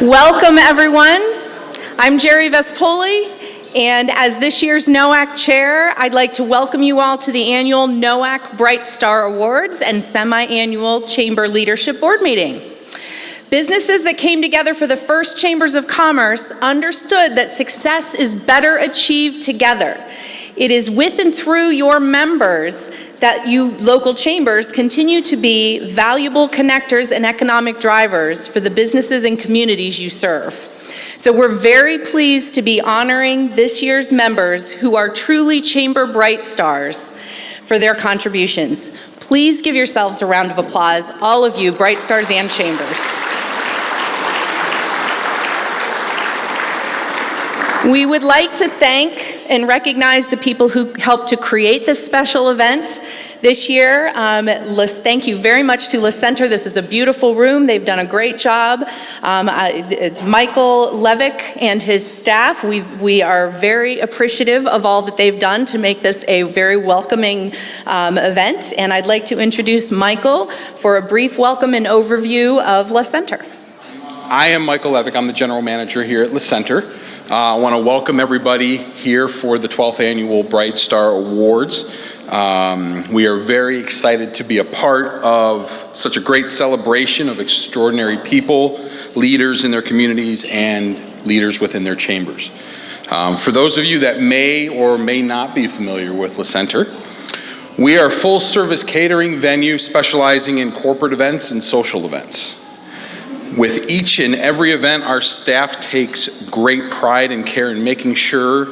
Welcome, everyone. I'm Jerry Vespoli, and as this year's NOACC Chair, I'd like to welcome you all to the annual NOACC Bright Star Awards and semi-annual Chamber Leadership Board meeting. Businesses that came together for the first Chambers of Commerce understood that success is better achieved together. It is with and through your members that you local chambers continue to be valuable connectors and economic drivers for the businesses and communities you serve. So we're very pleased to be honoring this year's members who are truly Chamber Bright Stars for their contributions. Please give yourselves a round of applause, all of you, Bright Stars and Chambers. We would like to thank and recognize the people who helped to create this special event this year. Thank you very much to Le Center. This is a beautiful room. They've done a great job. Michael Levick and his staff, we are very appreciative of all that they've done to make this a very welcoming event. And I'd like to introduce Michael for a brief welcome and overview of Le Center. I am Michael Levick. I'm the general manager here at Le Center. I want to welcome everybody here for the 12th Annual Bright Star Awards. We are very excited to be a part of such a great celebration of extraordinary people, leaders in their communities, and leaders within their chambers. For those of you that may or may not be familiar with Le Center, we are a full-service catering venue specializing in corporate events and social events. With each and every event, our staff takes great pride and care in making sure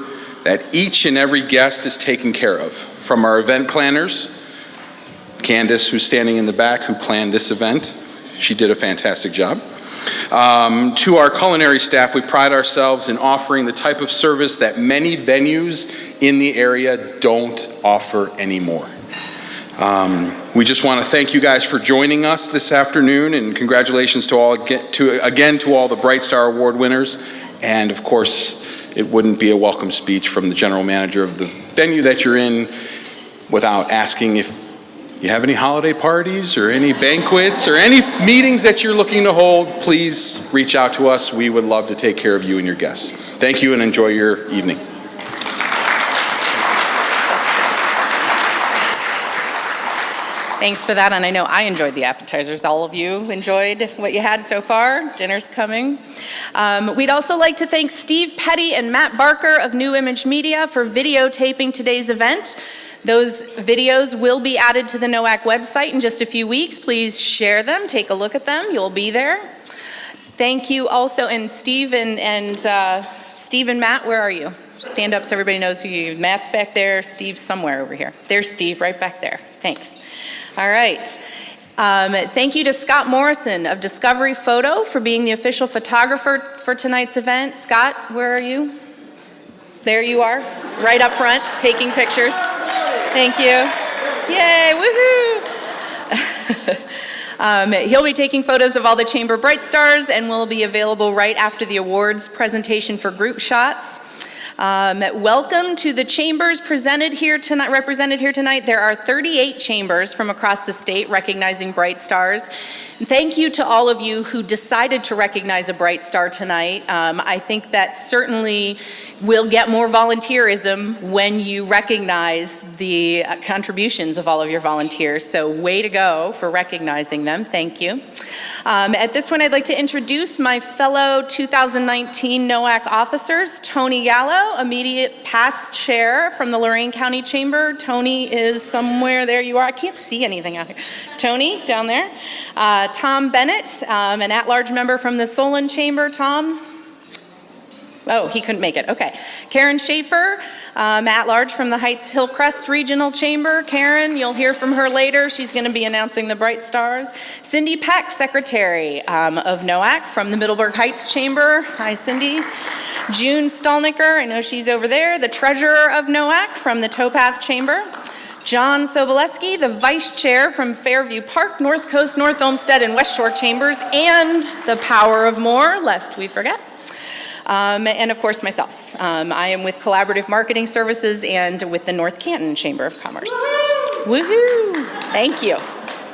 that each and every guest is taken care of. From our event planners, Candace, who's standing in the back, who planned this event, she did a fantastic job. To our culinary staff, we pride ourselves in offering the type of service that many venues in the area don't offer anymore. We just want to thank you guys for joining us this afternoon, and congratulations to all to all the Bright Star Award winners. And of course, it wouldn't be a welcome speech from the general manager of the venue that you're in without asking if you have any holiday parties or any banquets or any meetings that you're looking to hold. Please reach out to us. We would love to take care of you and your guests. Thank you and enjoy your evening. Thanks for that, and I know I enjoyed the appetizers. All of you enjoyed what you had so far. Dinner's coming. We'd also like to thank Steve Petty and Matt Barker of New Image Media for videotaping today's event. Those videos will be added to the NOACC website in just a few weeks. Please share them, take a look at them. You'll be there. Thank you also, and Steve and Matt, where are you? Stand up so everybody knows who you are. Matt's back there, Steve's somewhere over here. There's Steve right back there. Thanks. All right. Thank you to Scott Morrison of Discovery Photo for being the official photographer for tonight's event. Scott, where are you? There you are, right up front, taking pictures. Thank you. Yay, woohoo! He'll be taking photos of all the Chamber Bright Stars and will be available right after the awards presentation for group shots. Welcome to the chambers represented here tonight. There are 38 chambers from across the state recognizing Bright Stars. Thank you to all of you who decided to recognize a Bright Star tonight. I think that certainly will get more volunteerism when you recognize the contributions of all of your volunteers. So way to go for recognizing them. Thank you. At this point, I'd like to introduce my fellow 2019 NOACC officers. Tony Gallo, immediate past chair from the Lorain County Chamber. Tony is somewhere, there you are. I can't see anything out here. Tony, down there. Tom Bennett, an at-large member from the Sln Chamber. Tom? Oh, he couldn't make it. Okay. Karen Schaefer, at-large from the Heights Hillcrest Regional Chamber. Karen, you'll hear from her later. She's going to be announcing the Bright Stars. Cindy Peck, secretary of NOACC from the Middleburg Heights Chamber. Hi, Cindy. June Stolnicker, I know she's over there, the treasurer of NOACC from the Towpath Chamber. John Soboleski, the vice chair from Fairview Park, North Coast, North Olmsted, and West Shore Chambers, and the power of more, lest we forget. And of course myself. I am with Collaborative Marketing Services and with the North Canton Chamber of Commerce. Woohoo! Thank you.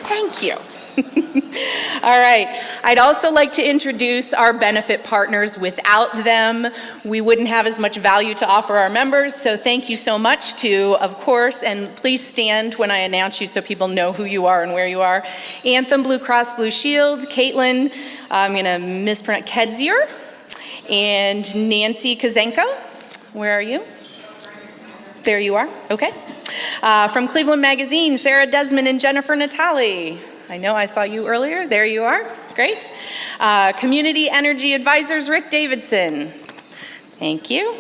Thank you. All right. I'd also like to introduce our benefit partners. Without them, we wouldn't have as much value to offer our members. So thank you so much to, of course, and please stand when I announce you so people know who you are and where you are. Anthem Blue Cross Blue Shield, Caitlin, I'm going to mispronounce, Kedzier, and Nancy Kazenko. Where are you? There you are. Okay. From Cleveland Magazine, Sarah Desmond and Jennifer Natali. I know I saw you earlier. There you are. Great. Community Energy Advisors, Rick Davidson. Thank you.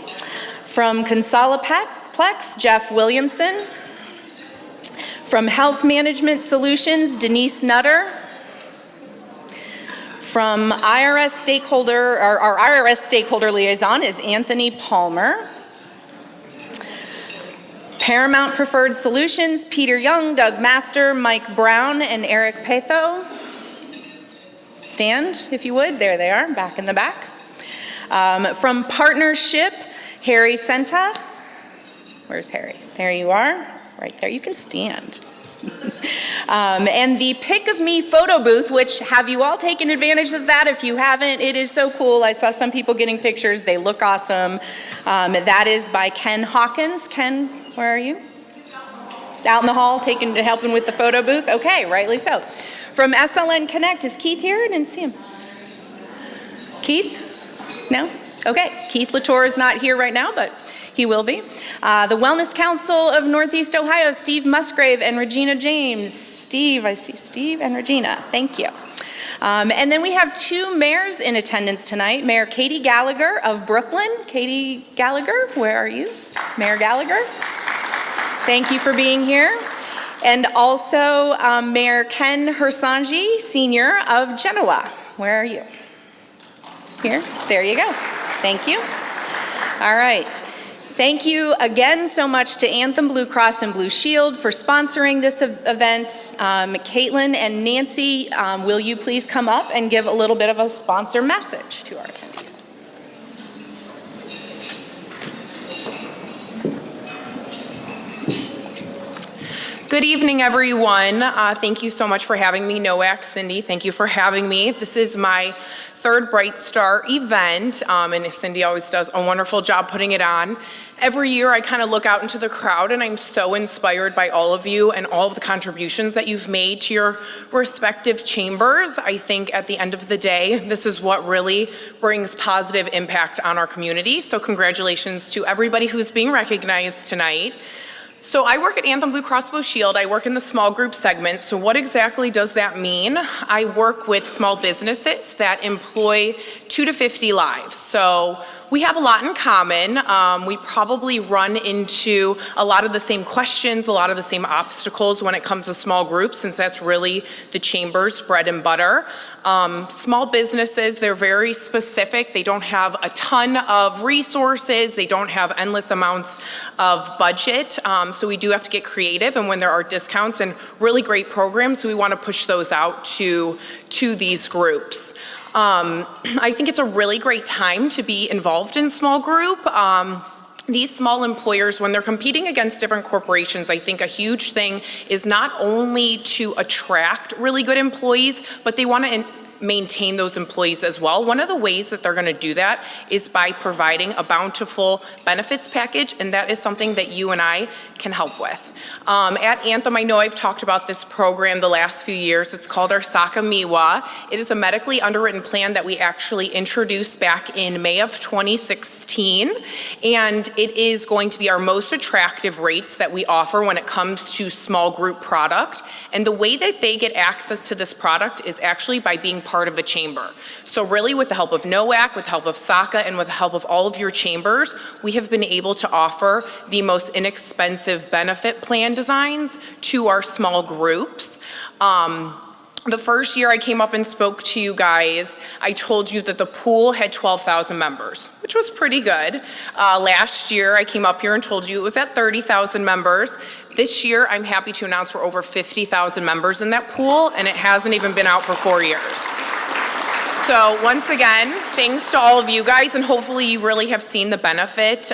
From Consoliplex, Jeff Williamson. From Health Management Solutions, Denise Nutter. From IRS stakeholder, our IRS stakeholder liaison is Anthony Palmer. Paramount Preferred Solutions, Peter Young, Doug Master, Mike Brown, and Eric Patho. Stand, if you would. There they are, back in the back. From Partnership, Harry Senta. Where's Harry? There you are. Right there. You can stand. And the Pick of Me photo booth, which have you all taken advantage of that? If you haven't, it is so cool. I saw some people getting pictures. They look awesome. That is by Ken Hawkins. Ken, where are you? Out in the hall, helping with the photo booth? Okay, rightly so. From SLN Connect, is Keith here? I didn't see him. Keith? No? Okay, Keith Latour is not here right now, but he will be. The Wellness Council of Northeast Ohio, Steve Musgrave and Regina James. Steve, I see Steve and Regina. Thank you. And then we have two mayors in attendance tonight. Mayor Katie Gallagher of Brooklyn. Katie Gallagher, where are you? Mayor Gallagher. Thank you for being here. And also Mayor Ken Hersanji, Sr. of Genoa. Where are you? Here? There you go. Thank you. All right. Thank you again so much to Anthem Blue Cross and Blue Shield for sponsoring this event. Caitlin and Nancy, will you please come up and give a little bit of a sponsor message to our attendees? Good evening, everyone. Thank you so much for having me. Noack, Cindy, thank you for having me. This is my third Bright Star event, and Cindy always does a wonderful job putting it on. Every year I kind of look out into the crowd and I'm so inspired by all of you and all of the contributions that you've made to your respective chambers. I think at the end of the day, this is what really brings positive impact on our community. So congratulations to everybody who's being recognized tonight. So I work at Anthem Blue Cross Blue Shield. I work in the small group segment. So what exactly does that mean? I work with small businesses that employ 2 to 50 lives. So we have a lot in common. We probably run into a lot of the same questions, a lot of the same obstacles when it comes to small groups, since that's really the chamber's bread and butter. Small businesses, they're very specific. They don't have a ton of resources. They don't have endless amounts of budget. So we do have to get creative, and when there are discounts and really great programs, we want to push those out to these groups. I think it's a really great time to be involved in small group. These small employers, when they're competing against different corporations, I think a huge thing is not only to attract really good employees, but they want to maintain those employees as well. One of the ways that they're going to do that is by providing a bountiful benefits package, and that is something that you and I can help with. At Anthem, I know I've talked about this program the last few years. It's called our Saka Miwa. It is a medically underwritten plan that we actually introduced back in May of 2016, and it is going to be our most attractive rates that we offer when it comes to small group product. And the way that they get access to this product is actually by being part of a chamber. So really, with the help of NOACC, with the help of Saka, and with the help of all of your chambers, we have been able to offer the most inexpensive benefit plan designs to our small groups. The first year I came up and spoke to you guys, I told you that the pool had 12,000 members, which was pretty good. Last year I came up here and told you it was at 30,000 members. This year I'm happy to announce we're over 50,000 members in that pool, and it hasn't even been out for 4 years. So once again, thanks to all of you guys, and hopefully you really have seen the benefit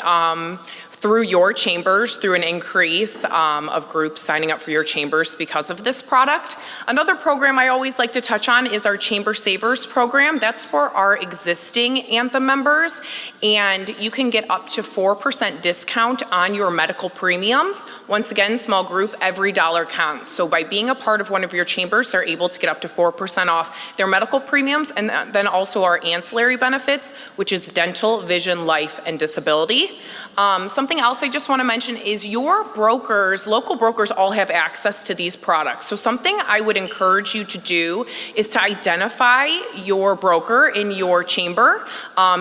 through your chambers through an increase of groups signing up for your chambers because of this product. Another program I always like to touch on is our Chamber Savers program. That's for our existing Anthem members, and you can get up to 4% discount on your medical premiums. Once again, small group, every dollar counts. So by being a part of one of your chambers, they're able to get up to 4% off their medical premiums, and then also our ancillary benefits, which is dental, vision, life, and disability. Something else I just want to mention is your brokers, local brokers, all have access to these products. So something I would encourage you to do is to identify your broker in your chamber.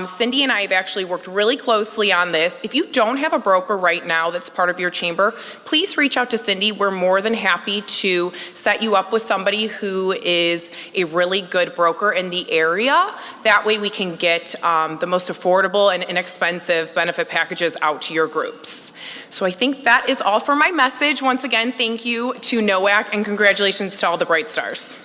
Cindy and I have actually worked really closely on this. If you don't have a broker right now that's part of your chamber, please reach out to Cindy. We're more than happy to set you up with somebody who is a really good broker in the area. That way we can get the most affordable and inexpensive benefit packages out to your groups. So I think that is all for my message. Once again, thank you to Noack and congratulations to all the Bright Stars.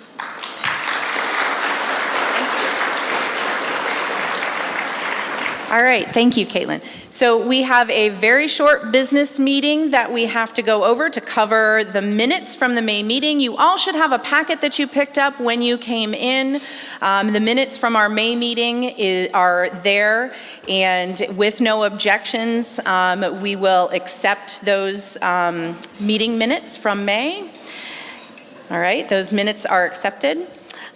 All right, thank you, Caitlin. So we have a very short business meeting that we have to go over to cover the minutes from the May meeting. You all should have a packet that you picked up when you came in. The minutes from our May meeting are there, and with no objections, we will accept those meeting minutes from May. All right, those minutes are accepted.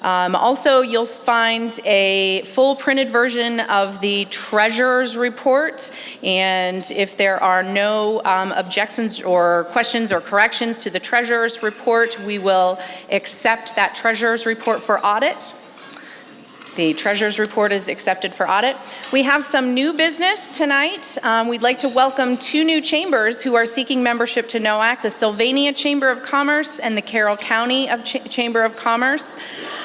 Also, you'll find a full printed version of the treasurer's report, and if there are no objections or questions or corrections to the treasurer's report, we will accept that treasurer's report for audit. The treasurer's report is accepted for audit. We have some new business tonight. We'd like to welcome two new chambers who are seeking membership to NOACC, the Sylvania Chamber of Commerce and the Carroll County Chamber of Commerce.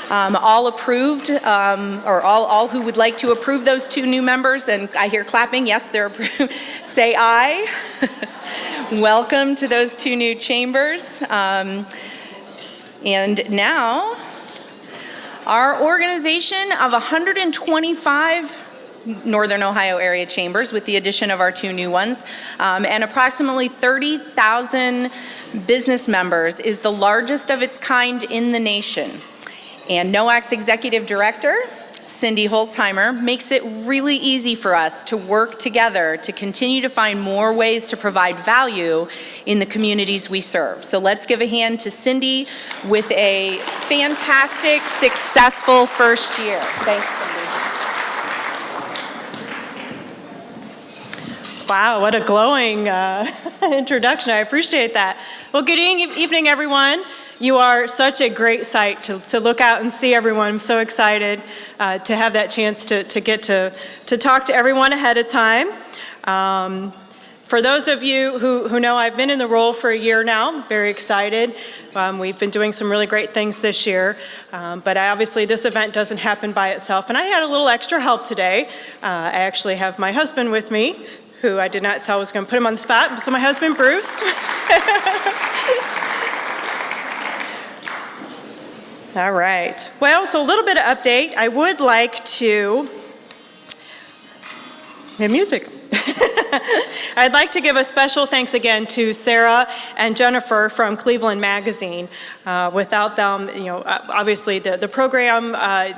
All approved, or all who would like to approve those two new members, and I hear clapping, yes, they're approved, say aye. Welcome to those two new chambers. And now, our organization of 125 Northern Ohio area chambers, with the addition of our two new ones, and approximately 30,000 business members, is the largest of its kind in the nation. And NOACC's executive director, Cindy Holzheimer, makes it really easy for us to work together to continue to find more ways to provide value in the communities we serve. So let's give a hand to Cindy with a fantastic, successful first year. Thanks, Cindy. Wow, what a glowing introduction. I appreciate that. Well, good evening, everyone. You are such a great sight to look out and see everyone. I'm so excited to have that chance to get to talk to everyone ahead of time. For those of you who know, I've been in the role for a year now. Very excited. We've been doing some really great things this year, but obviously this event doesn't happen by itself. And I had a little extra help today. I actually have my husband with me, who I did not say I was going to put him on the spot. So my husband, Bruce. All right. Well, so a little bit of update. I would like to have music. I'd like to give a special thanks again to Sarah and Jennifer from Cleveland Magazine. Without them, obviously the program,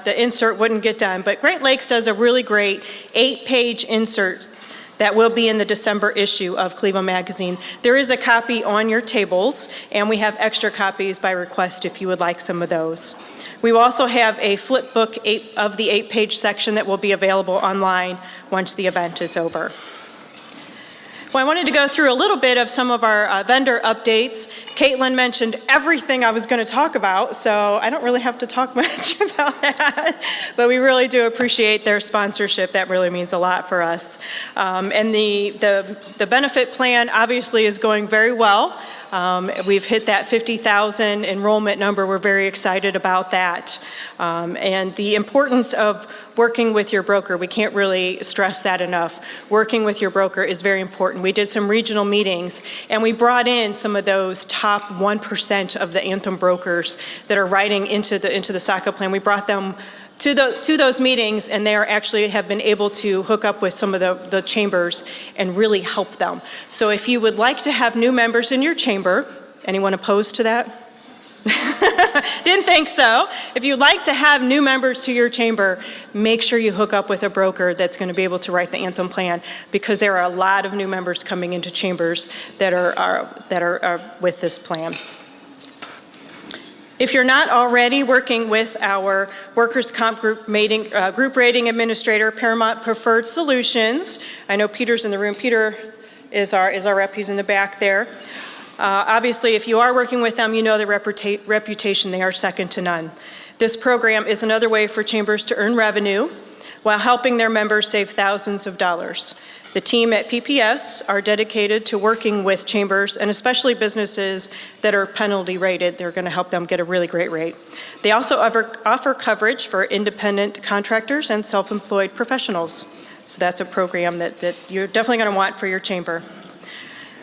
the insert wouldn't get done. But Great Lakes does a really great 8-page insert that will be in the December issue of Cleveland Magazine. There is a copy on your tables, and we have extra copies by request if you would like some of those. We will also have a flip book of the 8-page section that will be available online once the event is over. Well, I wanted to go through a little bit of some of our vendor updates. Caitlin mentioned everything I was going to talk about, so I don't really have to talk much about that. But we really do appreciate their sponsorship. That really means a lot for us. And the benefit plan obviously is going very well. We've hit that 50,000 enrollment number. We're very excited about that. And the importance of working with your broker, we can't really stress that enough. Working with your broker is very important. We did some regional meetings, and we brought in some of those top 1% of the Anthem brokers that are writing into the SACA plan. We brought them to those meetings, and they are actually have been able to hook up with some of the chambers and really help them. So if you would like to have new members in your chamber, anyone opposed to that? Didn't think so. If you'd like to have new members to your chamber, make sure you hook up with a broker that's going to be able to write the anthem plan, because there are a lot of new members coming into chambers that are with this plan. If you're not already working with our workers' comp group rating administrator, Paramount Preferred Solutions, I know Peter's in the room. Peter is our rep. He's in the back there. Obviously, if you are working with them, you know their reputation. They are second to none. This program is another way for chambers to earn revenue while helping their members save thousands of dollars. The team at PPS are dedicated to working with chambers and especially businesses that are penalty rated. They're going to help them get a really great rate. They also offer coverage for independent contractors and self-employed professionals. So that's a program that you're definitely going to want for your chamber.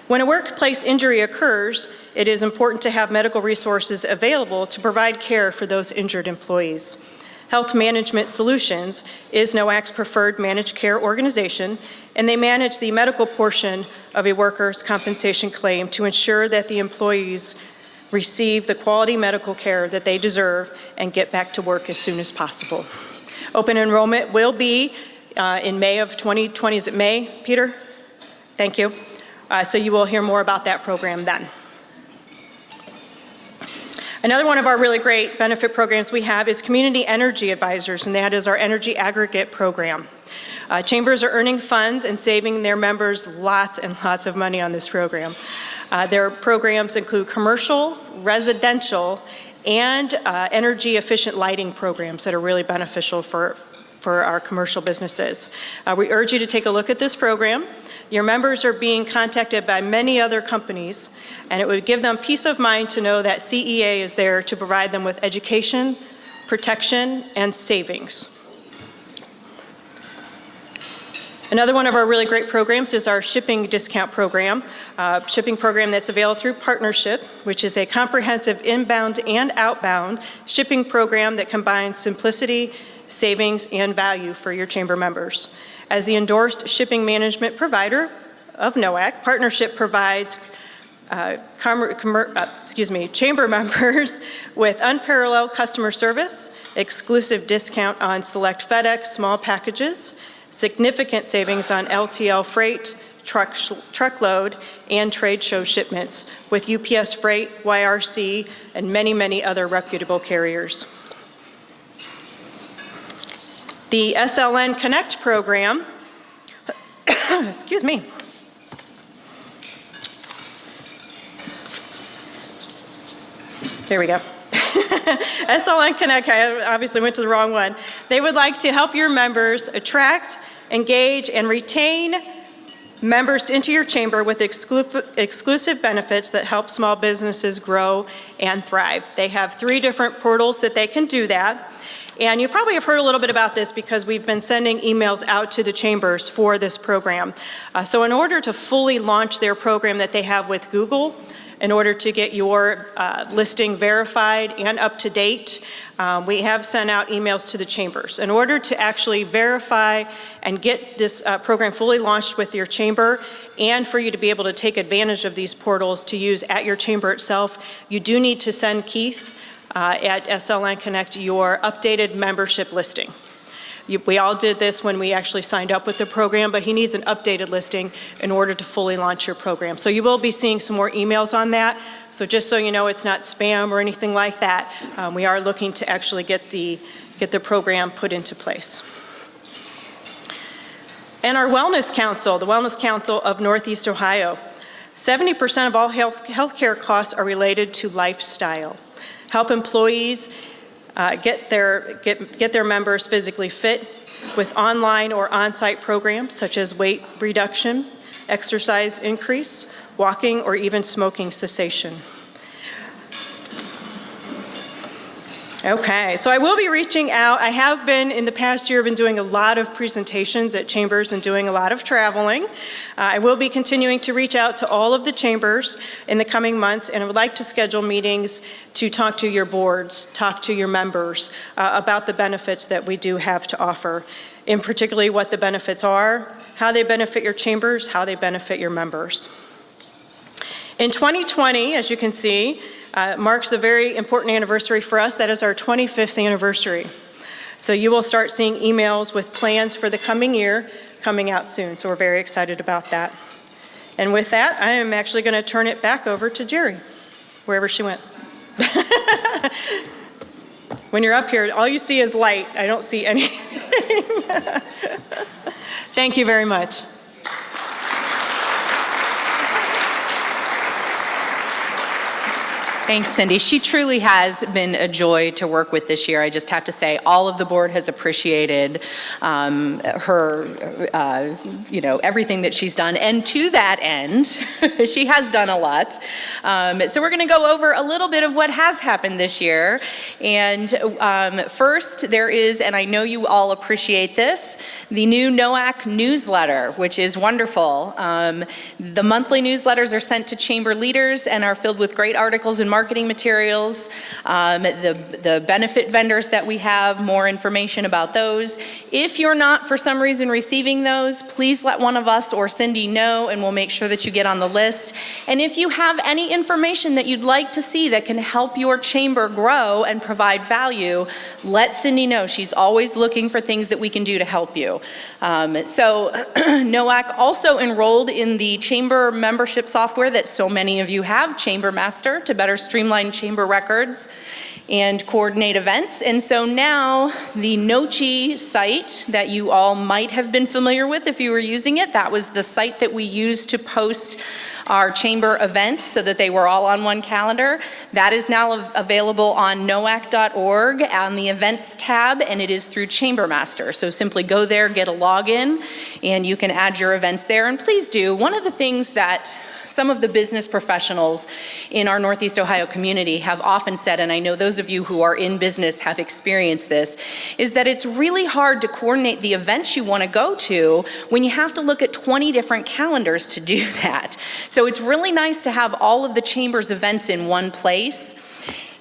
When a workplace injury occurs, it is important to have medical resources available to provide care for those injured employees. Health Management Solutions is Noack's preferred managed care organization, and they manage the medical portion of a workers' compensation claim to ensure that the employees receive the quality medical care that they deserve and get back to work as soon as possible. Open enrollment will be in May of 2020. Is it May, Peter? Thank you. So you will hear more about that program then. Another one of our really great benefit programs we have is Community Energy Advisors, and that is our energy aggregate program. Chambers are earning funds and saving their members lots and lots of money on this program. Their programs include commercial, residential, and energy efficient lighting programs that are really beneficial for our commercial businesses. We urge you to take a look at this program. Your members are being contacted by many other companies, and it would give them peace of mind to know that CEA is there to provide them with education, protection, and savings. Another one of our really great programs is our shipping discount program, shipping program that's available through Partnership, which is a comprehensive inbound and outbound shipping program that combines simplicity, savings, and value for your chamber members. As the endorsed shipping management provider of Noack, Partnership provides chamber members with unparalleled customer service, exclusive discount on select FedEx small packages, significant savings on LTL freight, truckload, and trade show shipments with UPS Freight, YRC, and many, many other reputable carriers. The SLN Connect Program, excuse me. There we go. SLN Connect, I obviously went to the wrong one. They would like to help your members attract, engage, and retain members into your chamber with exclusive benefits that help small businesses grow and thrive. They have 3 different portals that they can do that. And you probably have heard a little bit about this because we've been sending emails out to the chambers for this program. So in order to fully launch their program that they have with Google, in order to get your listing verified and up to date, we have sent out emails to the chambers. In order to actually verify and get this program fully launched with your chamber, and for you to be able to take advantage of these portals to use at your chamber itself, you do need to send Keith at SLN Connect your updated membership listing. We all did this when we actually signed up with the program, but he needs an updated listing in order to fully launch your program. So you will be seeing some more emails on that. So just so you know, it's not spam or anything like that. We are looking to actually get the program put into place. And our Wellness Council, the Wellness Council of Northeast Ohio. 70% of all healthcare costs are related to lifestyle. Help employees get their members physically fit with online or on-site programs such as weight reduction, exercise increase, walking, or even smoking cessation. Okay, so I will be reaching out. I have been, in the past year, been doing a lot of presentations at chambers and doing a lot of traveling. I will be continuing to reach out to all of the chambers in the coming months, and I would like to schedule meetings to talk to your boards, talk to your members about the benefits that we do have to offer, in particularly what the benefits are, how they benefit your chambers, how they benefit your members. In 2020, as you can see, marks a very important anniversary for us. That is our 25th anniversary. So you will start seeing emails with plans for the coming year coming out soon. So we're very excited about that. And with that, I am actually going to turn it back over to Jerry, wherever she went. When you're up here, all you see is light. I don't see anything. Thank you very much. Thanks, Cindy. She truly has been a joy to work with this year. I just have to say, all of the board has appreciated her, everything that she's done. And to that end, she has done a lot. So we're going to go over a little bit of what has happened this year. And first, there is, and I know you all appreciate this, the new Noack Newsletter, which is wonderful. The monthly newsletters are sent to chamber leaders and are filled with great articles and marketing materials, the benefit vendors that we have, more information about those. If you're not, for some reason, receiving those, please let one of us or Cindy know, and we'll make sure that you get on the list. And if you have any information that you'd like to see that can help your chamber grow and provide value, let Cindy know. She's always looking for things that we can do to help you. So Noack also enrolled in the chamber membership software that so many of you have, Chamber Master, to better streamline chamber records and coordinate events. And so now the NOACC site that you all might have been familiar with if you were using it, that was the site that we used to post our chamber events so that they were all on one calendar. That is now available on noack.org on the events tab, and it is through Chamber Master. So simply go there, get a login, and you can add your events there. And please do. One of the things that some of the business professionals in our Northeast Ohio community have often said, and I know those of you who are in business have experienced this, is that it's really hard to coordinate the events you want to go to when you have to look at 20 different calendars to do that. So it's really nice to have all of the chamber's events in one place.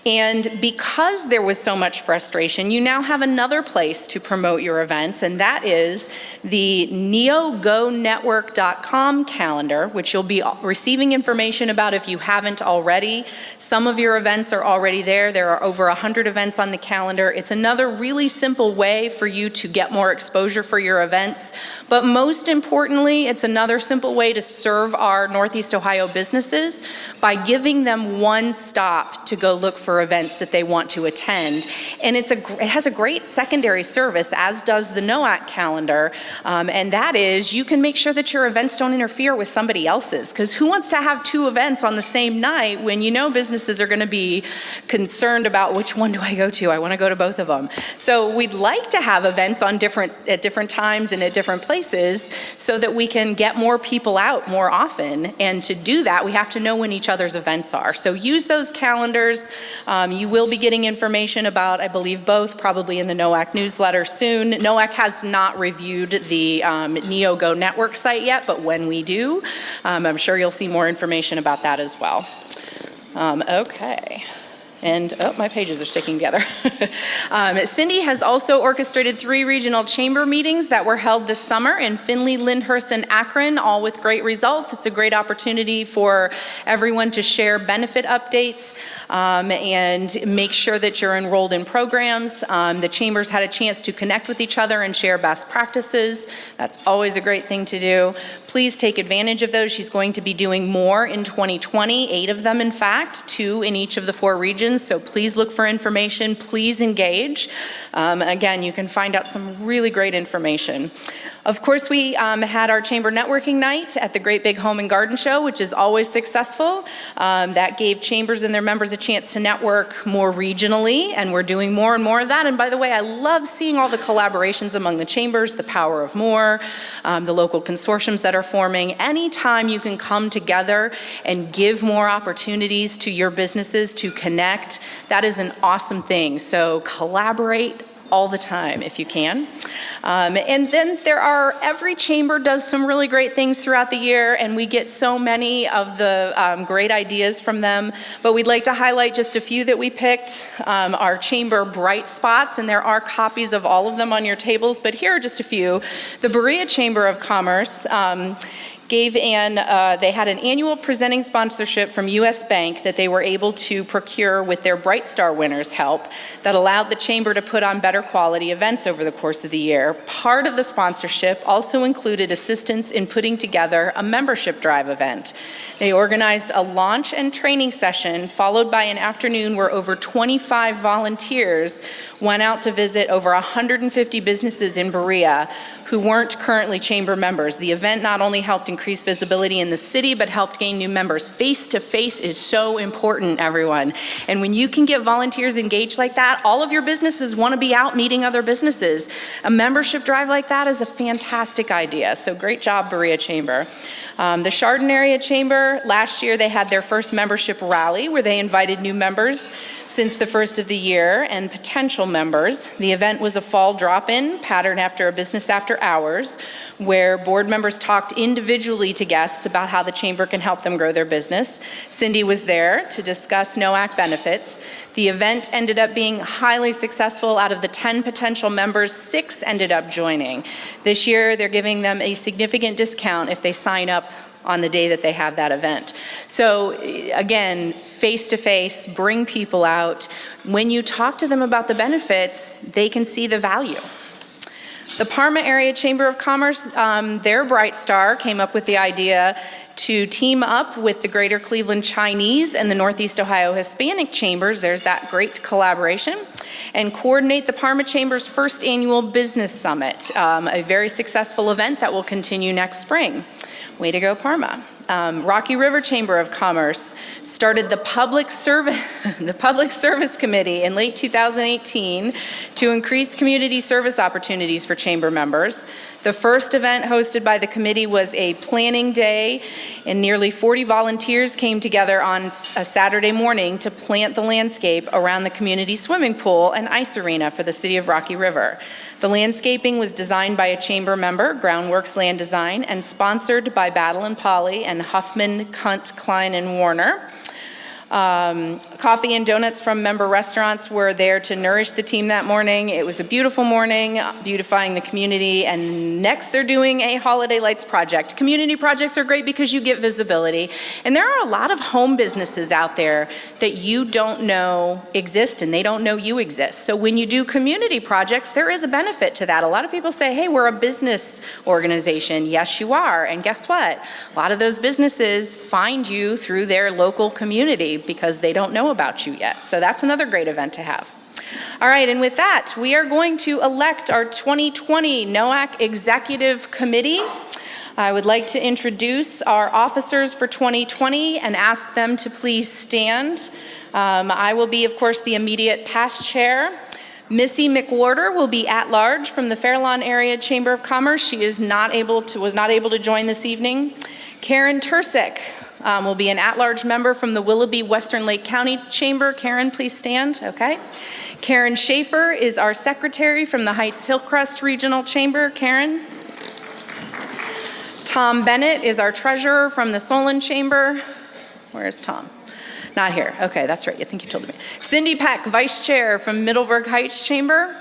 And because there was so much frustration, you now have another place to promote your events, and that is the neogonetwork.com calendar, which you'll be receiving information about if you haven't already. Some of your events are already there. There are over 100 events on the calendar. It's another really simple way for you to get more exposure for your events. But most importantly, it's another simple way to serve our Northeast Ohio businesses by giving them one stop to go look for events that they want to attend. And it has a great secondary service, as does the NOACC calendar, and that is you can make sure that your events don't interfere with somebody else's, because who wants to have two events on the same night when you know businesses are going to be concerned about which one do I go to? I want to go to both of them. So we'd like to have events at different times and at different places so that we can get more people out more often. And to do that, we have to know when each other's events are. So use those calendars. You will be getting information about, I believe, both probably in the Noack newsletter soon. Noack has not reviewed the NeoGo Network site yet, but when we do, I'm sure you'll see more information about that as well. Okay. And, my pages are sticking together. Cindy has also orchestrated 3 regional chamber meetings that were held this summer in Findlay, Lyndhurst, and Akron, all with great results. It's a great opportunity for everyone to share benefit updates and make sure that you're enrolled in programs. The chambers had a chance to connect with each other and share best practices. That's always a great thing to do. Please take advantage of those. She's going to be doing more in 2020, 8 of them, in fact, 2 in each of the 4 regions. So please look for information, please engage. Again, you can find out some really great information. Of course, we had our chamber networking night at the Great Big Home and Garden Show, which is always successful. That gave chambers and their members a chance to network more regionally, and we're doing more and more of that. And by the way, I love seeing all the collaborations among the chambers, the power of more, the local consortiums that are forming. Anytime you can come together and give more opportunities to your businesses to connect connect. That is an awesome thing. So collaborate all the time if you can. And then every chamber does some really great things throughout the year, and we get so many of the great ideas from them. But we'd like to highlight just a few that we picked. Our chamber bright spots, and there are copies of all of them on your tables, but here are just a few. The Berea Chamber of Commerce they had an annual presenting sponsorship from U.S. Bank that they were able to procure with their Bright Star winners' help that allowed the chamber to put on better quality events over the course of the year. Part of the sponsorship also included assistance in putting together a membership drive event. They organized a launch and training session followed by an afternoon where over 25 volunteers went out to visit over 150 businesses in Berea who weren't currently chamber members. The event not only helped increase visibility in the city, but helped gain new members. Face-to-face is so important, everyone. And when you can get volunteers engaged like that, all of your businesses want to be out meeting other businesses. A membership drive like that is a fantastic idea. So great job, Berea Chamber. The Chardon Area Chamber, last year they had their first membership rally where they invited new members since the first of the year and potential members. The event was a fall drop-in patterned after a business after hours where board members talked individually to guests about how the chamber can help them grow their business. Cindy was there to discuss Noack benefits. The event ended up being highly successful. Out of the 10 potential members, 6 ended up joining. This year, they're giving them a significant discount if they sign up on the day that they have that event. So again, face-to-face, bring people out. When you talk to them about the benefits, they can see the value. The Parma Area Chamber of Commerce, their Bright Star came up with the idea to team up with the Greater Cleveland Chinese and the Northeast Ohio Hispanic Chambers, there's that great collaboration, and coordinate the Parma Chamber's first annual business summit, a very successful event that will continue next spring. Way to go, Parma. Rocky River Chamber of Commerce started the Public Service Committee in late 2018 to increase community service opportunities for chamber members. The first event hosted by the committee was a planning day, and nearly 40 volunteers came together on a Saturday morning to plant the landscape around the community swimming pool and ice arena for the city of Rocky River. The landscaping was designed by a chamber member, Groundworks Land Design, and sponsored by Battle and Polly and Huffman, Kunt, Klein, and Warner. Coffee and donuts from member restaurants were there to nourish the team that morning. It was a beautiful morning, beautifying the community, and next they're doing a holiday lights project. Community projects are great because you get visibility, and there are a lot of home businesses out there that you don't know exist and they don't know you exist. So when you do community projects, there is a benefit to that. A lot of people say, hey, we're a business organization. Yes, you are, and guess what? A lot of those businesses find you through their local community because they don't know about you yet. So that's another great event to have. All right, and with that, we are going to elect our 2020 NOACC Executive Committee. I would like to introduce our officers for 2020 and ask them to please stand. I will be, of course, the immediate past chair. Missy McWhorter will be at large from the Fairlawn Area Chamber of Commerce. She was not able to join this evening. Karen Tursick will be an at-large member from the Willoughby Western Lake County Chamber. Karen, please stand. Okay. Karen Schaefer is our secretary from the Heights Hillcrest Regional Chamber. Karen. Tom Bennett is our treasurer from the Sln Chamber. Where's Tom? Not here. Okay, that's right. I think you told me. Cindy Peck, vice chair from Middleburg Heights Chamber.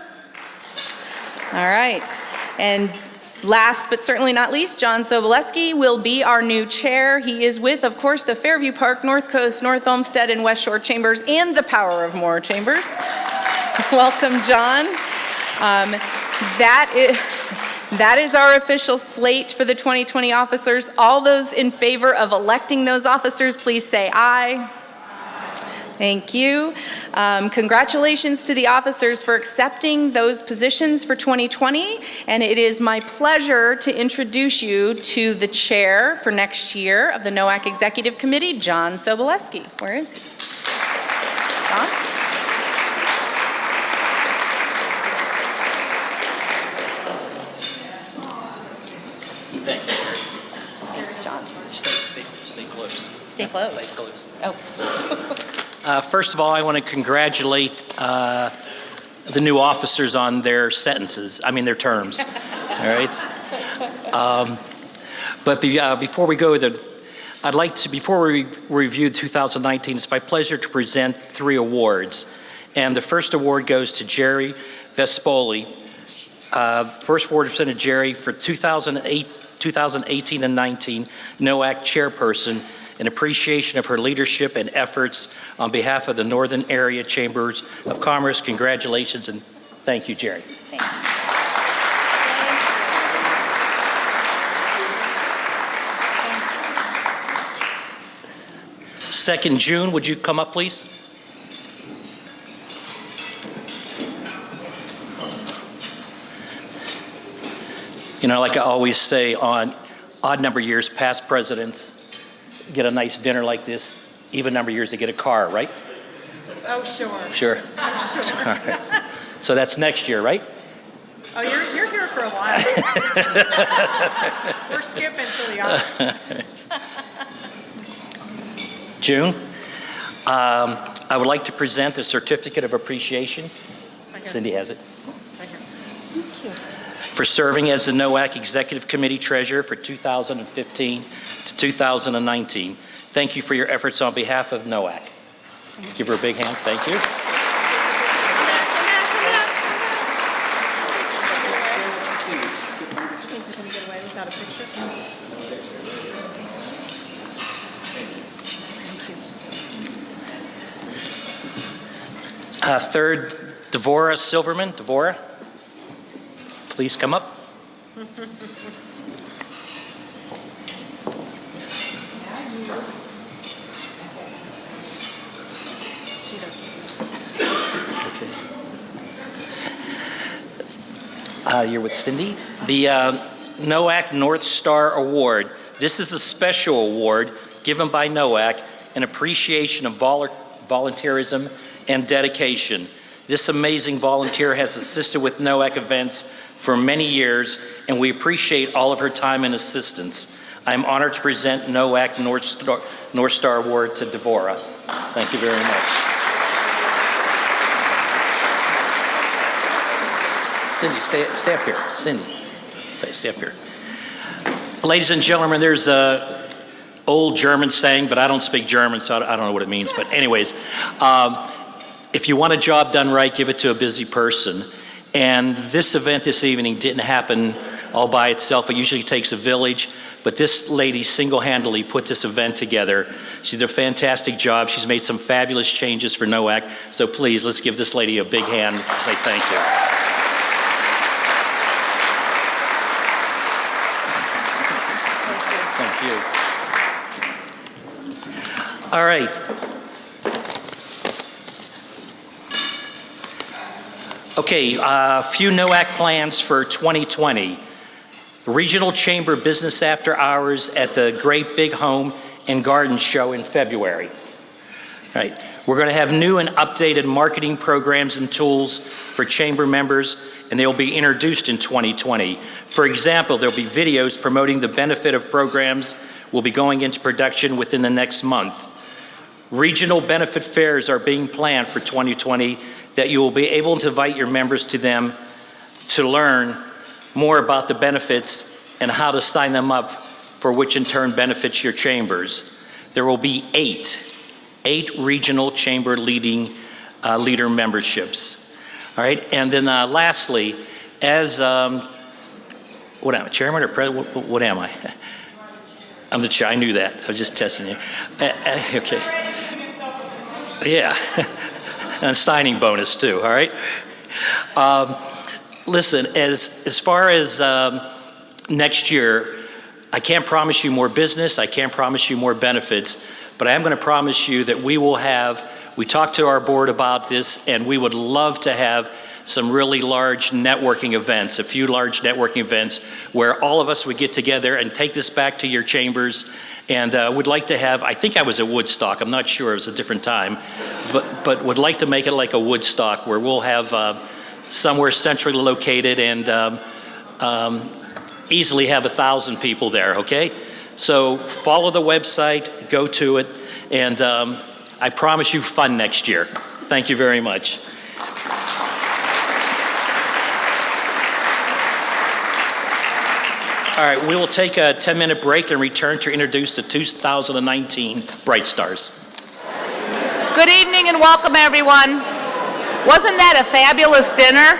All right. And last but certainly not least, John Soboleski will be our new chair. He is with, of course, the Fairview Park, North Coast, North Olmsted, and West Shore Chambers and the Power of More Chambers. Welcome, John. That is our official slate for the 2020 officers. All those in favor of electing those officers, please say aye. Thank you. Congratulations to the officers for accepting those positions for 2020, and it is my pleasure to introduce you to the chair for next year of the NOACC Executive Committee, John Soboleski. Where is he? John? Thank you. Thanks, John. Stay close. Stay close. Stay close. Oh. First of all, I want to congratulate the new officers on their their terms. All right. But before we go there, I'd like to, before we review 2019, it's my pleasure to present 3 awards. And the first award goes to Jerry Vespoli. First award is presented to Jerry for 2018 and 19 NOACC chairperson in appreciation of her leadership and efforts on behalf of the Northern Area Chambers of Commerce. Congratulations and thank you, Jerry. Thank you. Second, June, would you come up, please? You know, like I always say, on odd number years, past presidents get a nice dinner like this. Even number years, they get a car, right? Oh, sure. Sure. I'm sure. All right. So that's next year, right? Oh, you're here for a while. We're skipping to the autumn. June, I would like to present a certificate of appreciation. Cindy has it. For serving as the NOACC Executive Committee Treasurer for 2015 to 2019. Thank you for your efforts on behalf of NOACC. Let's give her a big hand. Thank you. Third, Devora Silverman. Devora, please come up. You're with Cindy. The NOACC North Star Award. This is a special award given by NOACC in appreciation of volunteerism and dedication. This amazing volunteer has assisted with NOACC events for many years, and we appreciate all of her time and assistance. I'm honored to present NOACC North Star Award to Devora. Thank you very much. Cindy, stay up here. Cindy, stay up here. Ladies and gentlemen, there's a old German saying, but I don't speak German, so I don't know what it means. But anyways, if you want a job done right, give it to a busy person. And this event this evening didn't happen all by itself. It usually takes a village, but this lady single-handedly put this event together. She did a fantastic job. She's made some fabulous changes for NOACC. So please, let's give this lady a big hand and say thank you. Thank you. All right. Okay, a few NOACC plans for 2020. Regional Chamber Business After Hours at the Great Big Home and Garden Show in February. Right. We're going to have new and updated marketing programs and tools for Chamber members, and they will be introduced in 2020. For example, there'll be videos promoting the benefit of programs will be going into production within the next month. Regional benefit fairs are being planned for 2020 that you will be able to invite your members to them to learn more about the benefits and how to sign them up, for which in turn benefits your chambers. There will be eight regional chamber leader memberships. All right, and then lastly, as what am I, chairman or president? What am I? I'm the chair. I knew that. I was just testing you. Okay. Yeah. And a signing bonus too, all right? Listen, as far as next year, I can't promise you more business, I can't promise you more benefits, but I am going to promise you that we talked to our board about this, and we would love to have some really large networking events, a few large networking events where all of us would get together and take this back to your chambers. And would like to have, I think I was at Woodstock, I'm not sure, it was a different time, but would like to make it like a Woodstock where we'll have somewhere centrally located and easily have 1,000 people there, okay? So follow the website, go to it, and I promise you fun next year. Thank you very much. All right, we will take a 10-minute break and return to introduce the 2019 Bright Stars. Good evening and welcome, everyone. Wasn't that a fabulous dinner?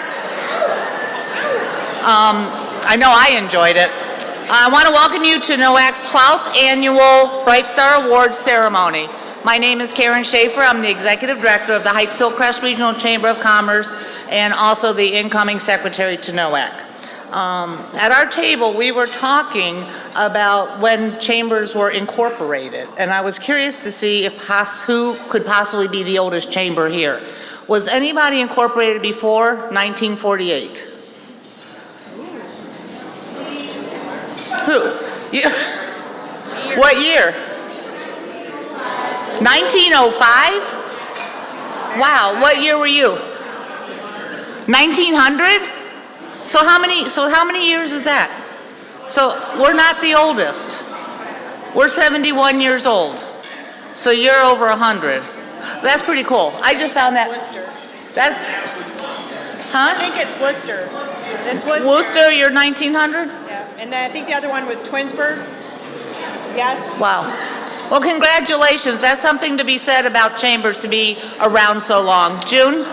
I know I enjoyed it. I want to welcome you to Noack's 12th Annual Bright Star Awards Ceremony. My name is Karen Schaefer. I'm the Executive Director of the Heights-Hillcrest Regional Chamber of Commerce and also the incoming Secretary to Noack. At our table, we were talking about when chambers were incorporated, and I was curious to see if who could possibly be the oldest chamber here. Was anybody incorporated before 1948? Who? What year? 1905? Wow, what year were you? 1900? So how many years is that? So we're not the oldest. We're 71 years old. So you're over 100. That's pretty cool. I just found that. Worcester. That's, I huh? think it's Worcester. It's Worcester. Worcester, you're 1900? Yeah, and then I think the other one was Twinsburg. Yes? Wow. Well, congratulations. That's something to be said about chambers to be around so long. June?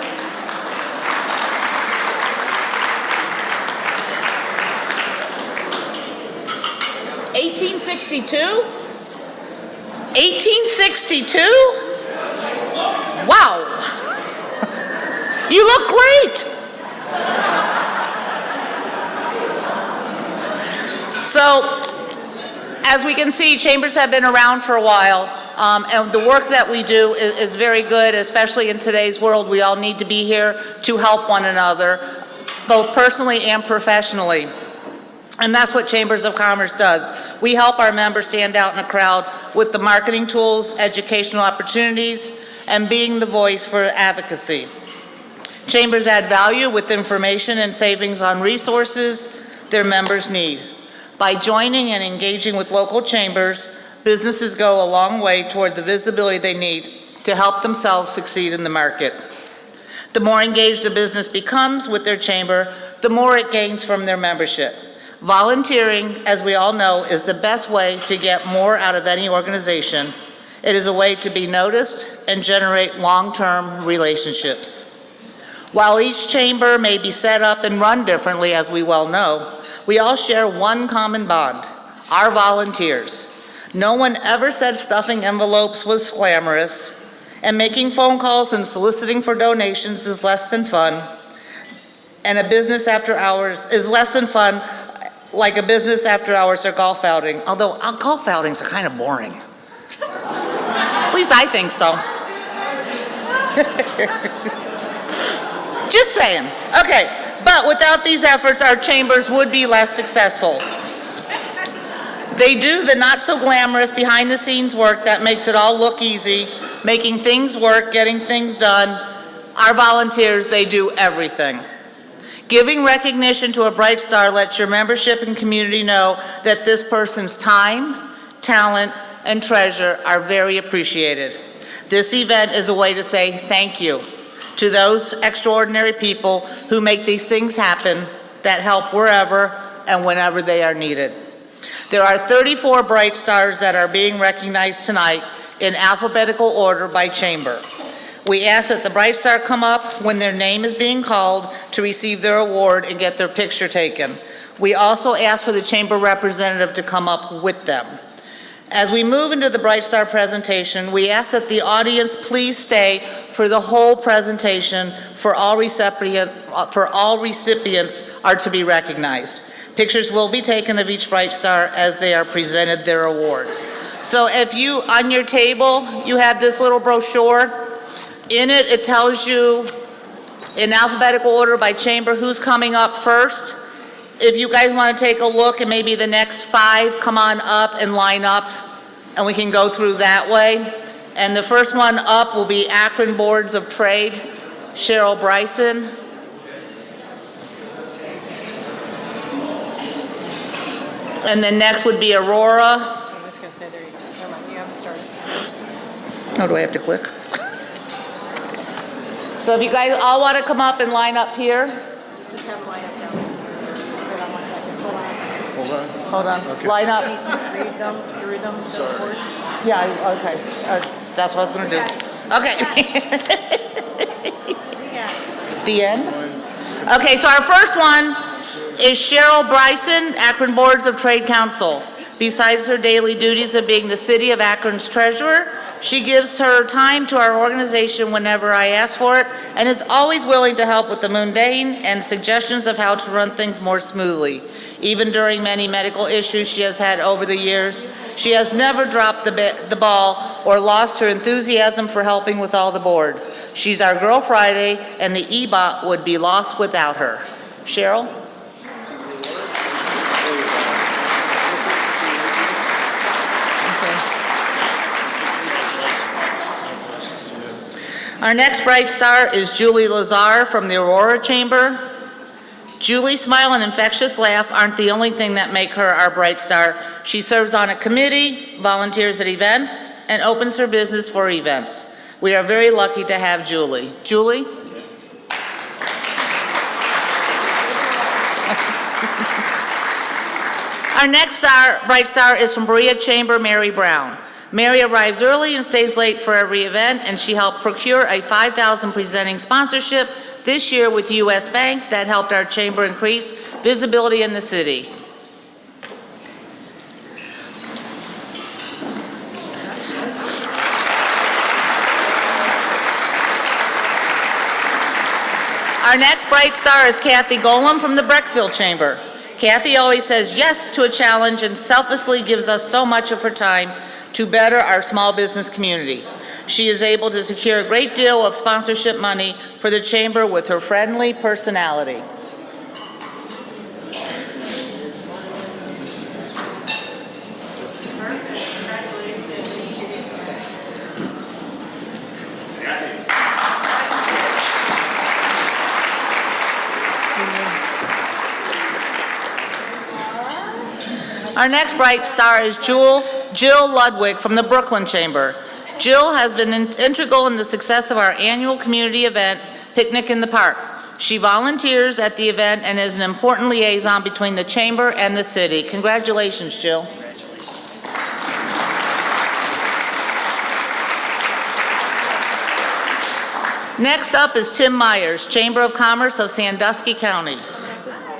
1862? 1862? Wow. You look great. So, as we can see, chambers have been around for a while, and the work that we do is very good, especially in today's world. We all need to be here to help one another, both personally and professionally. And that's what Chambers of Commerce does. We help our members stand out in a crowd with the marketing tools, educational opportunities, and being the voice for advocacy. Chambers add value with information and savings on resources their members need. By joining and engaging with local chambers, businesses go a long way toward the visibility they need to help themselves succeed in the market. The more engaged a business becomes with their chamber, the more it gains from their membership. Volunteering, as we all know, is the best way to get more out of any organization. It is a way to be noticed and generate long-term relationships. While each chamber may be set up and run differently, as we well know, we all share one common bond: our volunteers. No one ever said stuffing envelopes was glamorous, and making phone calls and soliciting for donations is less than fun, and a business after hours is less than fun, like a business after hours or golf outing, although golf outings are kind of boring. At least I think so. Just saying. Okay, but without these efforts, our chambers would be less successful. They do the not so glamorous behind the scenes work that makes it all look easy, making things work, getting things done. Our volunteers, they do everything. Giving recognition to a Bright Star lets your membership and community know that this person's time, talent, and treasure are very appreciated. This event is a way to say thank you to those extraordinary people who make these things happen, that help wherever and whenever they are needed. There are 34 Bright Stars that are being recognized tonight in alphabetical order by chamber. We ask that the Bright Star come up when their name is being called to receive their award and get their picture taken. We also ask for the chamber representative to come up with them. As we move into the Bright Star presentation, we ask that the audience please stay for the whole presentation, for all recipients are to be recognized. Pictures will be taken of each Bright Star as they are presented their awards. So if you, on your table, you have this little brochure. In it, it tells you in alphabetical order by chamber who's coming up first. If you guys want to take a look and maybe the next 5 come on up and line up, and we can go through that way. And the first one up will be Akron Boards of Trade, Cheryl Bryson. And then next would be Aurora. I was going to say, there you go. Never mind, you haven't started. Oh, do I have to click? So if you guys all want to come up and line up here. Just have a line up down. Hold on 1 second. Hold on. Hold on. Line up. Read them. You read them. The words. Yeah, okay. That's what I was going to do. Okay. The end? Okay, so our first one is Cheryl Bryson, Akron Boards of Trade Council. Besides her daily duties of being the City of Akron's treasurer, she gives her time to our organization whenever I ask for it and is always willing to help with the mundane and suggestions of how to run things more smoothly. Even during many medical issues she has had over the years, she has never dropped the ball or lost her enthusiasm for helping with all the boards. She's our Girl Friday, and the E-Bot would be lost without her. Cheryl? Our next bright star is Julie Lazar from the Aurora Chamber. Julie's smile and infectious laugh aren't the only thing that make her our bright star. She serves on a committee, volunteers at events, and opens her business for events. We are very lucky to have Julie. Julie? Our next bright star is from Berea Chamber, Mary Brown. Mary arrives early and stays late for every event, and she helped procure a $5,000 presenting sponsorship this year with U.S. Bank that helped our chamber increase visibility in the city. Our next bright star is Kathy Gollum from the Brecksville Chamber. Kathy always says yes to a challenge and selflessly gives us so much of her time to better our small business community. She is able to secure a great deal of sponsorship money for the chamber with her friendly personality. Our next bright star is Jill Ludwick from the Brooklyn Chamber. Jill has been integral in the success of our annual community event, Picnic in the Park. She volunteers at the event and is an important liaison between the chamber and the city. Congratulations, Jill. Next up is Tim Meyers, Chamber of Commerce of Sandusky County.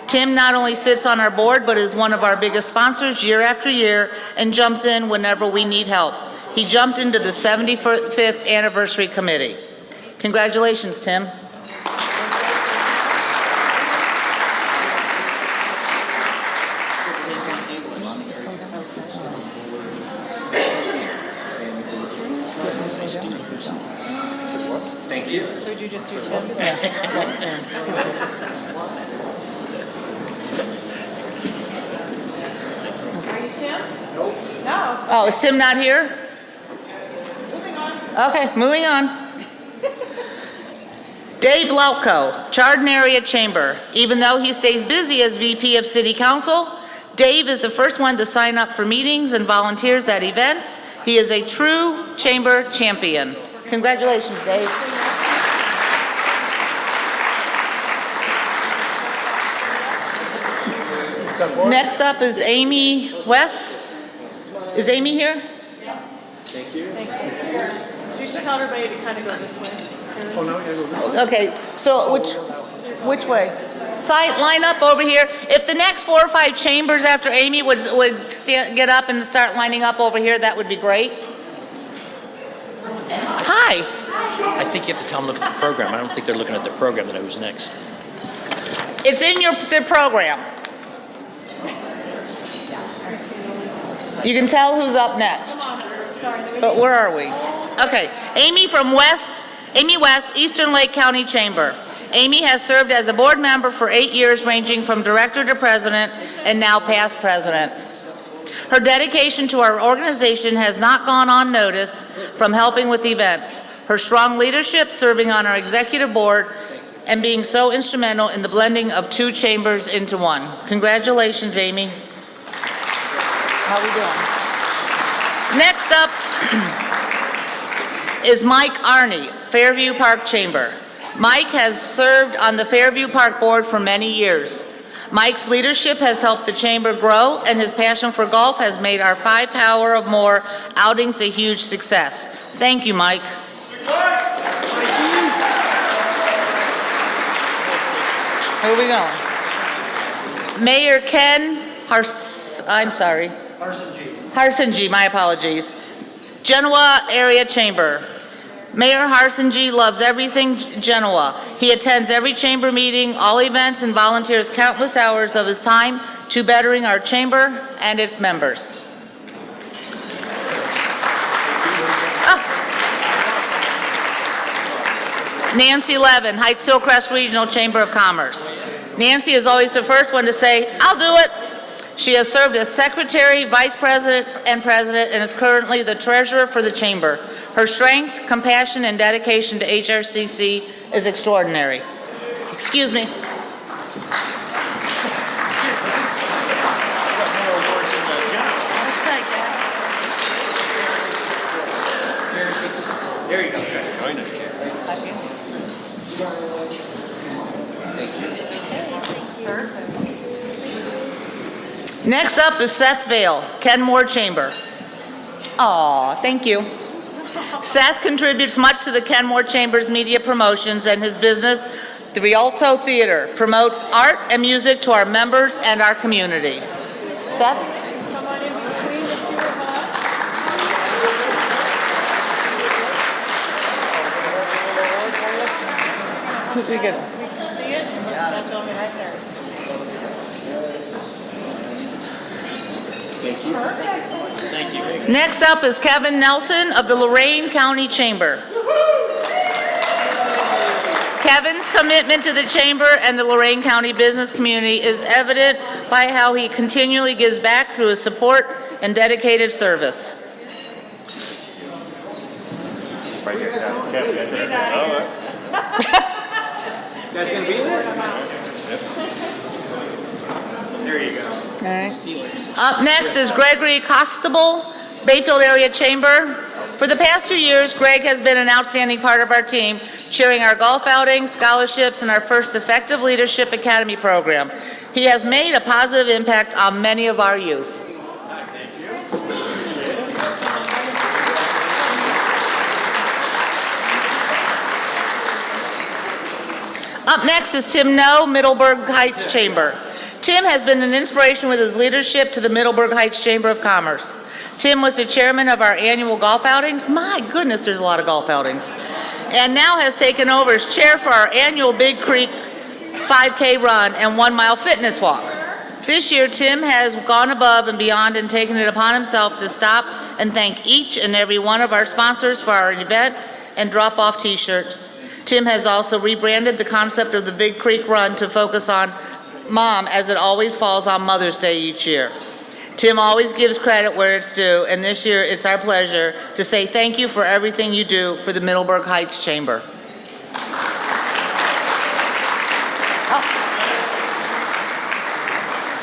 Tim not only sits on our board, but is one of our biggest sponsors year after year and jumps in whenever we need help. He jumped into the 75th Anniversary Committee. Congratulations, Tim. Thank you. Would you just do Tim? Oh, is Tim not here? Moving on. Okay, moving on. Dave Lelko, Chardon Area Chamber. Even though he stays busy as VP of City Council, Dave is the first one to sign up for meetings and volunteers at events. He is a true chamber champion. Congratulations, Dave. Next up is Amy West. Is Amy here? Yes. Thank you. You should tell everybody to kind of go this way. Oh, no, yeah, go this way. Okay, so which way? Line up over here. If the next 4 or 5 chambers after Amy would get up and start lining up over here, that would be great. Hi. I think you have to tell them to look at the program. I don't think they're looking at the program to know who's next. It's in the program. You can tell who's up next. But where are we? Okay, Amy West, Eastern Lake County Chamber. Amy has served as a board member for 8 years, ranging from director to president, and now past president. Her dedication to our organization has not gone unnoticed from helping with events. Her strong leadership, serving on our executive board, and being so instrumental in the blending of 2 chambers into one. Congratulations, Amy. How we doing? Next up is Mike Arne, Fairview Park Chamber. Mike has served on the Fairview Park Board for many years. Mike's leadership has helped the Chamber grow, and his passion for golf has made our 5 Power of More outings a huge success. Thank you, Mike. Who are we going? Mayor Ken Harsinji, my apologies. Genoa Area Chamber. Mayor Harsinji loves everything Genoa. He attends every chamber meeting, all events, and volunteers countless hours of his time to bettering our chamber and its members. Nancy Levin, Heights Hillcrest Regional Chamber of Commerce. Nancy is always the first one to say, "I'll do it." She has served as secretary, vice president, and president, and is currently the treasurer for the chamber. Her strength, compassion, and dedication to HRCC is extraordinary. Excuse me. There you go. Join us, Karen. Next up is Seth Ville, Kenmore Chamber. Aw, thank you. Seth contributes much to the Kenmore Chamber's media promotions, and his business, the Rialto Theater, promotes art and music to our members and our community. Seth? Come on in between the two of us. Who's we get? We can see it. That's on right there. Thank you. Next up is Kevin Nelson of the Lorain County Chamber. Kevin's commitment to the chamber and the Lorain County business community is evident by how he continually gives back through his support and dedicated service. Right here. Kevin, right there. Oh, you guys gonna be there? There you go. Up next is Gregory Costable, Bayfield Area Chamber. For the past 2 years, Greg has been an outstanding part of our team, cheering our golf outings, scholarships, and our first Effective Leadership Academy program. He has made a positive impact on many of our youth. Up next is Tim No, Middleburg Heights Chamber. Tim has been an inspiration with his leadership to the Middleburg Heights Chamber of Commerce. Tim was the chairman of our annual golf outings. My goodness, there's a lot of golf outings. And now has taken over as chair for our annual Big Creek 5K run and 1 mile fitness walk. This year, Tim has gone above and beyond and taken it upon himself to stop and thank each and every one of our sponsors for our event and drop off t-shirts. Tim has also rebranded the concept of the Big Creek Run to focus on Mom, as it always falls on Mother's Day each year. Tim always gives credit where it's due, and this year it's our pleasure to say thank you for everything you do for the Middleburg Heights Chamber.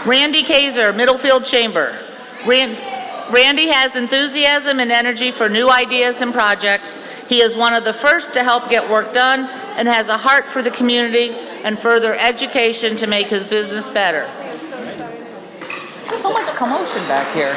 Randy Kaiser, Middlefield Chamber. Randy has enthusiasm and energy for new ideas and projects. He is one of the first to help get work done and has a heart for the community and further education to make his business better. So much commotion back here.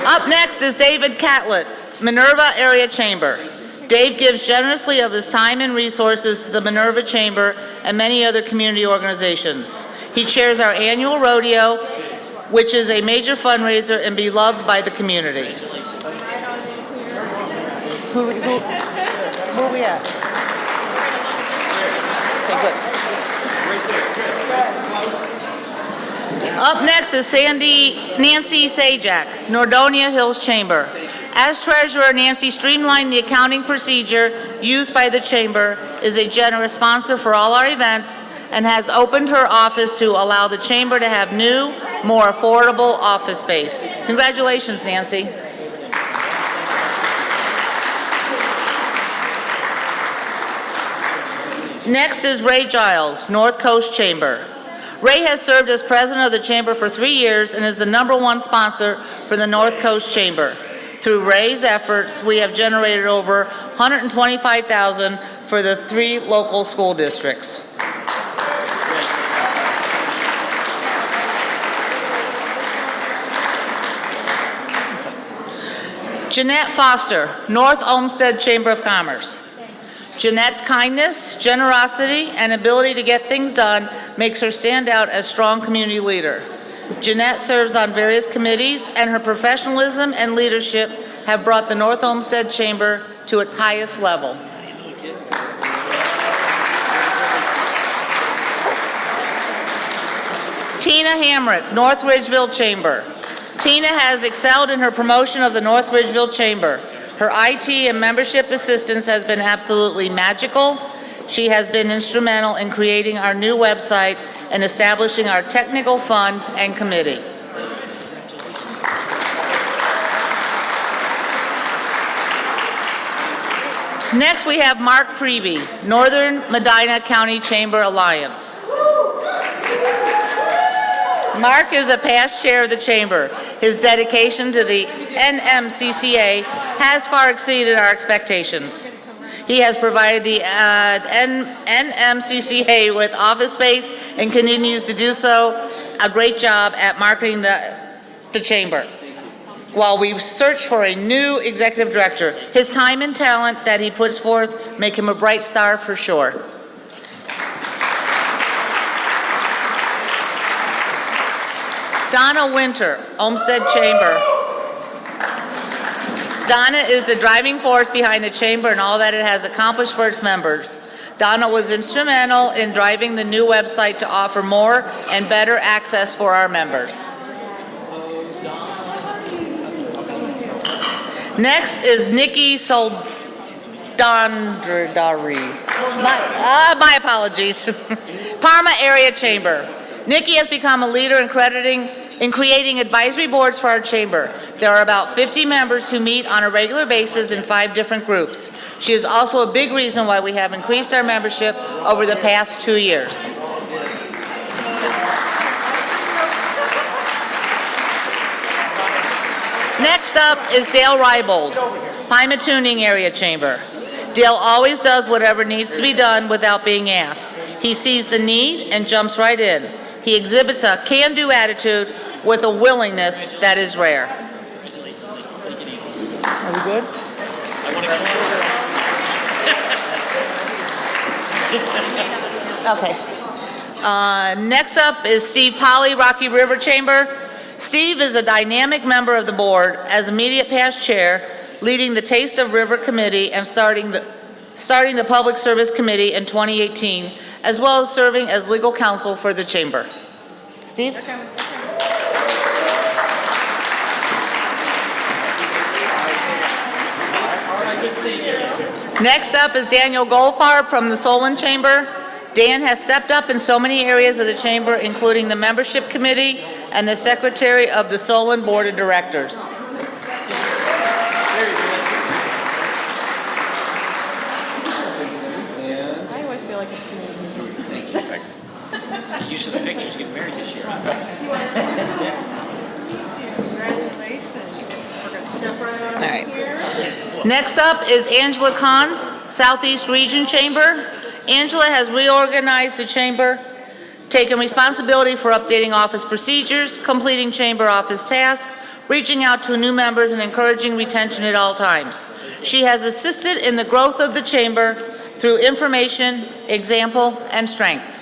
Up next is David Catlett, Minerva Area Chamber. Dave gives generously of his time and resources to the Minerva Chamber and many other community organizations. He chairs our annual rodeo, which is a major fundraiser and beloved by the community. Where are we at? Okay, good. Up next is Nancy Sajak, Nordonia Hills Chamber. As treasurer, Nancy streamlined the accounting procedure used by the chamber, is a generous sponsor for all our events, and has opened her office to allow the chamber to have new, more affordable office space. Congratulations, Nancy. Next is Ray Giles, North Coast Chamber. Ray has served as president of the Chamber for 3 years and is the #1 sponsor for the North Coast Chamber. Through Ray's efforts, we have generated over $125,000 for the 3 local school districts. Jeanette Foster, North Olmsted Chamber of Commerce. Jeanette's kindness, generosity, and ability to get things done makes her stand out as a strong community leader. Jeanette serves on various committees, and her professionalism and leadership have brought the North Olmsted Chamber to its highest level. Tina Hamrick, North Ridgeville Chamber. Tina has excelled in her promotion of the North Ridgeville Chamber. Her IT and membership assistance has been absolutely magical. She has been instrumental in creating our new website and establishing our technical fund and committee. Next, we have Mark Priebe, Northern Medina County Chamber Alliance. Mark is a past chair of the Chamber. His dedication to the NMCCA has far exceeded our expectations. He has provided the NMCCA with office space and continues to do so a great job at marketing the Chamber. While we search for a new executive director, his time and talent that he puts forth make him a bright star for sure. Donna Winter, Olmsted Chamber. Donna is the driving force behind the Chamber and all that it has accomplished for its members. Donna was instrumental in driving the new website to offer more and better access for our members. Next is Nikki Soldandari. My apologies. Parma Area Chamber. Nikki has become a leader in creating advisory boards for our Chamber. There are about 50 members who meet on a regular basis in 5 different groups. She is also a big reason why we have increased our membership over the past 2 years. Next up is Dale Rybold, Pymatooning Area Chamber. Dale always does whatever needs to be done without being asked. He sees the need and jumps right in. He exhibits a can-do attitude with a willingness that is rare. Are we good? Okay. Next up is Steve Polly, Rocky River Chamber. Steve is a dynamic member of the board as immediate past chair, leading the Taste of River Committee and starting the Public Service Committee in 2018, as well as serving as legal counsel for the Chamber. Steve? Next up is Daniel Goldfarb from the Sln Chamber. Dan has stepped up in so many areas of the Chamber, including the Membership Committee and the Secretary of the Sln Board of Directors. The use of the pictures get married this year. All right. Next up is Angela Kahn's Southeast Region Chamber. Angela has reorganized the Chamber, taken responsibility for updating office procedures, completing Chamber office tasks, reaching out to new members, and encouraging retention at all times. She has assisted in the growth of the Chamber through information, example, and strength.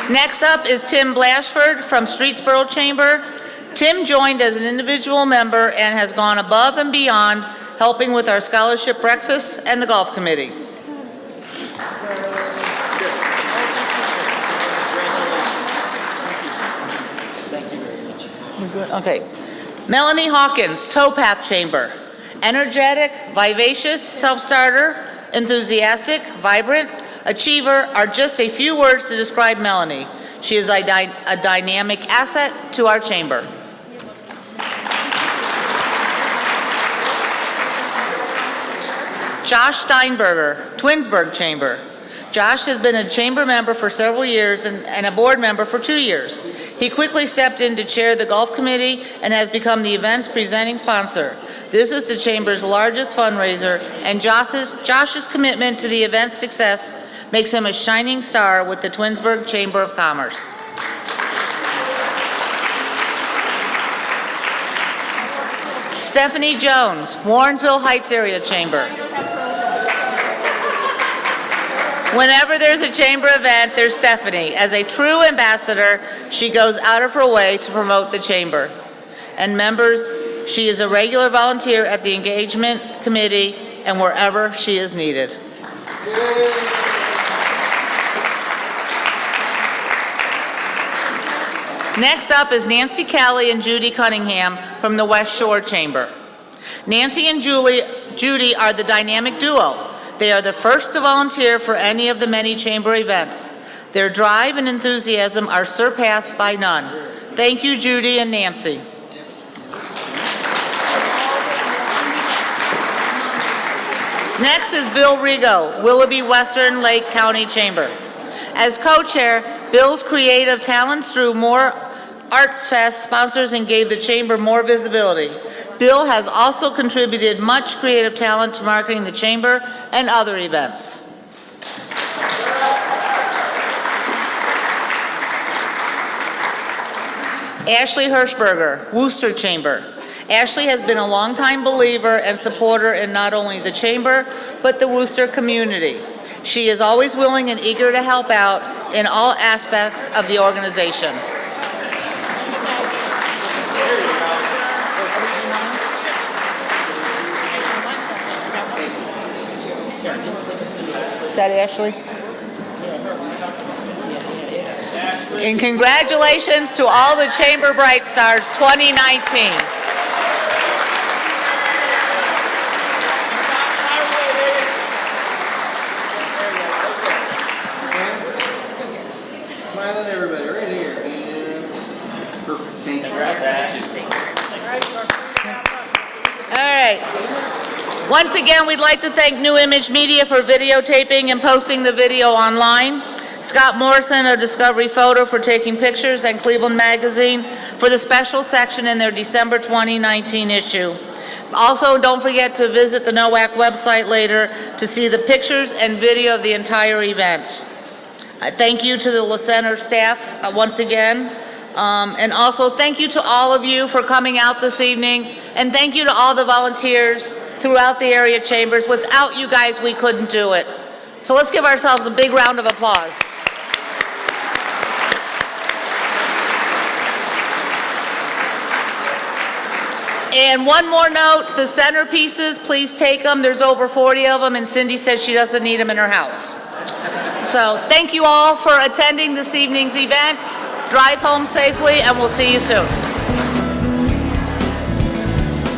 Next up is Tim Blashford from Streetsboro Chamber. Tim joined as an individual member and has gone above and beyond, helping with our scholarship breakfast and the golf committee. Thank you very much. Okay. Melanie Hawkins, Towpath Chamber. Energetic, vivacious, self-starter, enthusiastic, vibrant, achiever are just a few words to describe Melanie. She is a dynamic asset to our Chamber. Josh Steinberger, Twinsburg Chamber. Josh has been a chamber member for several years and a board member for 2 years. He quickly stepped in to chair the golf committee and has become the event's presenting sponsor. This is the chamber's largest fundraiser, and Josh's commitment to the event's success makes him a shining star with the Twinsburg Chamber of Commerce. Stephanie Jones, Warrensville Heights Area Chamber. Whenever there's a chamber event, there's Stephanie. As a true ambassador, she goes out of her way to promote the chamber. And members, she is a regular volunteer at the engagement committee and wherever she is needed. Next up is Nancy Callie and Judy Cunningham from the West Shore Chamber. Nancy and Judy are the dynamic duo. They are the first to volunteer for any of the many chamber events. Their drive and enthusiasm are surpassed by none. Thank you, Judy and Nancy. Next is Bill Rego, Willoughby Western Lake County Chamber. As co-chair, Bill's creative talents through more Arts Fest sponsors and gave the chamber more visibility. Bill has also contributed much creative talent to marketing the chamber and other events. Ashley Hirschberger, Worcester Chamber. Ashley has been a longtime believer and supporter in not only the chamber, but the Worcester community. She is always willing and eager to help out in all aspects of the organization. Is that Ashley? And congratulations to all the Chamber Bright Stars 2019. Smiling everybody, right here. Perfect. Thank you. All right. Once again, we'd like to thank New Image Media for videotaping and posting the video online. Scott Morrison of Discovery Photo for taking pictures, and Cleveland Magazine for the special section in their December 2019 issue. Also, don't forget to visit the Noack website later to see the pictures and video of the entire event. Thank you to the Center staff once again. And also thank you to all of you for coming out this evening. And thank you to all the volunteers throughout the area chambers. Without you guys, we couldn't do it. So let's give ourselves a big round of applause. And one more note, the centerpieces, please take them. There's over 40 of them, and Cindy says she doesn't need them in her house. So thank you all for attending this evening's event. Drive home safely, and we'll see you soon.